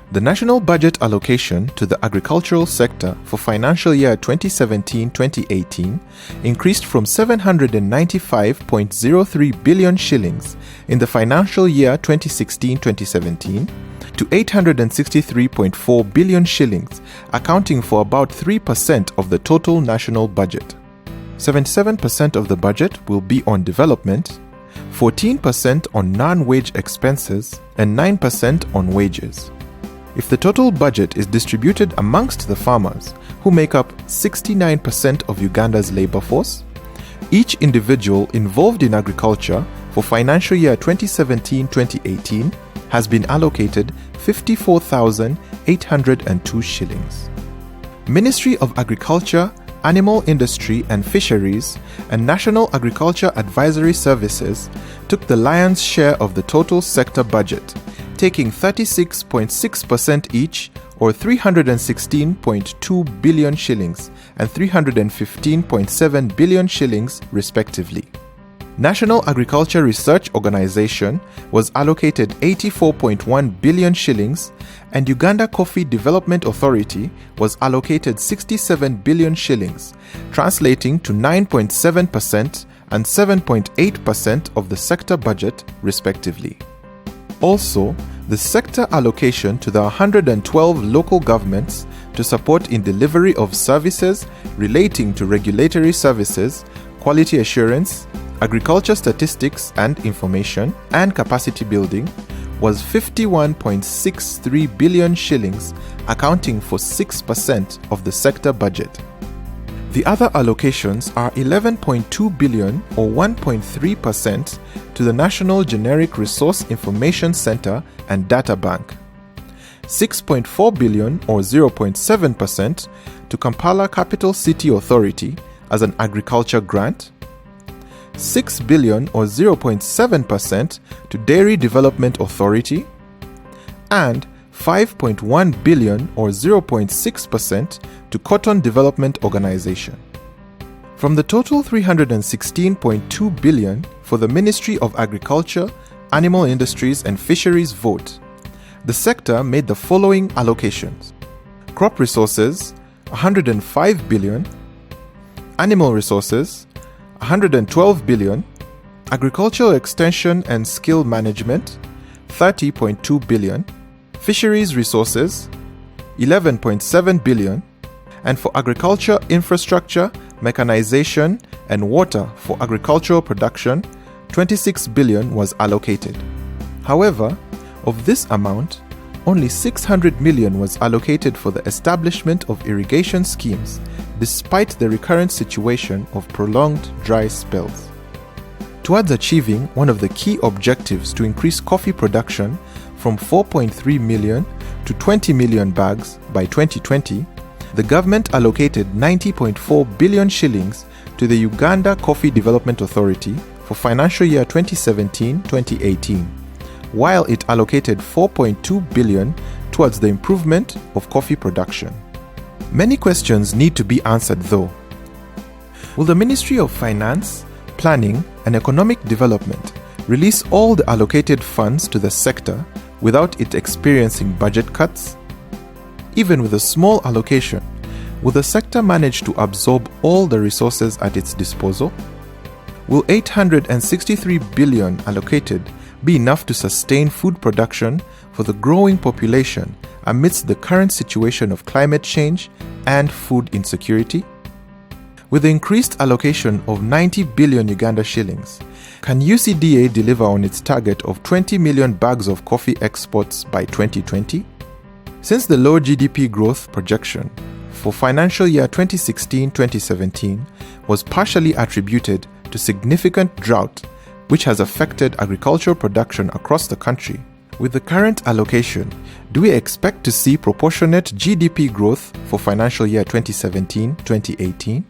The national budget allocation to the agricultural sector for financial year 2017-2018 increased from 795.03 billion shillings in the financial year 2016-2017 to 863.4 billion shillings, accounting for about 3% of the total national budget. 77% of the budget will be on development, 14% on non-wage expenses, and 9% on wages. If the total budget is distributed amongst the farmers, who make up 69% of Uganda's labor force, each individual involved in agriculture for financial year 2017-2018 has been allocated 54,802 shillings. Ministry of Agriculture, Animal Industry and Fisheries and National Agriculture Advisory Services took the lion's share of the total sector budget, taking 36.6% each, or 316.2 billion shillings and 315.7 billion shillings respectively. National Agriculture Research Organization was allocated 84.1 billion shillings and Uganda Coffee Development Authority was allocated 67 billion shillings, translating to 9.7% and 7.8% of the sector budget respectively. Also, the sector allocation to the 112 local governments to support in delivery of services relating to regulatory services, quality assurance, agriculture statistics and information, and capacity building was 51.63 billion shillings, accounting for 6% of the sector budget. The other allocations are 11.2 billion or 1.3% to the National Generic Resource Information Center and Data Bank, 6.4 billion or 0.7% to Kampala Capital City Authority as an agriculture grant, 6 billion or 0.7% to Dairy Development Authority, and 5.1 billion or 0.6% to Cotton Development Organization. From the total 316.2 billion for the Ministry of Agriculture, Animal Industries and Fisheries vote, the sector made the following allocations: crop resources 105 billion, animal resources 112 billion, agricultural extension and skill management 30.2 billion, fisheries resources 11.7 billion, and for agriculture infrastructure, mechanization and water for agricultural production 26 billion was allocated. However, of this amount, only 600 million was allocated for the establishment of irrigation schemes, despite the recurrent situation of prolonged dry spells. Towards achieving one of the key objectives to increase coffee production from 4.3 million to 20 million bags by 2020, the government allocated 90.4 billion shillings to the Uganda Coffee Development Authority for financial year 2017-2018, while it allocated 4.2 billion towards the improvement of coffee production. Many questions need to be answered though. Will the Ministry of Finance, Planning and Economic Development release all the allocated funds to the sector without it experiencing budget cuts? Even with a small allocation, will the sector manage to absorb all the resources at its disposal? Will 863 billion allocated be enough to sustain food production for the growing population amidst the current situation of climate change and food insecurity? With the increased allocation of 90 billion Uganda shillings, can UCDA deliver on its target of 20 million bags of coffee exports by 2020? Since the low GDP growth projection for financial year 2016-2017 was partially attributed to significant drought which has affected agricultural production across the country, with the current allocation, do we expect to see proportionate GDP growth for financial year 2017-2018?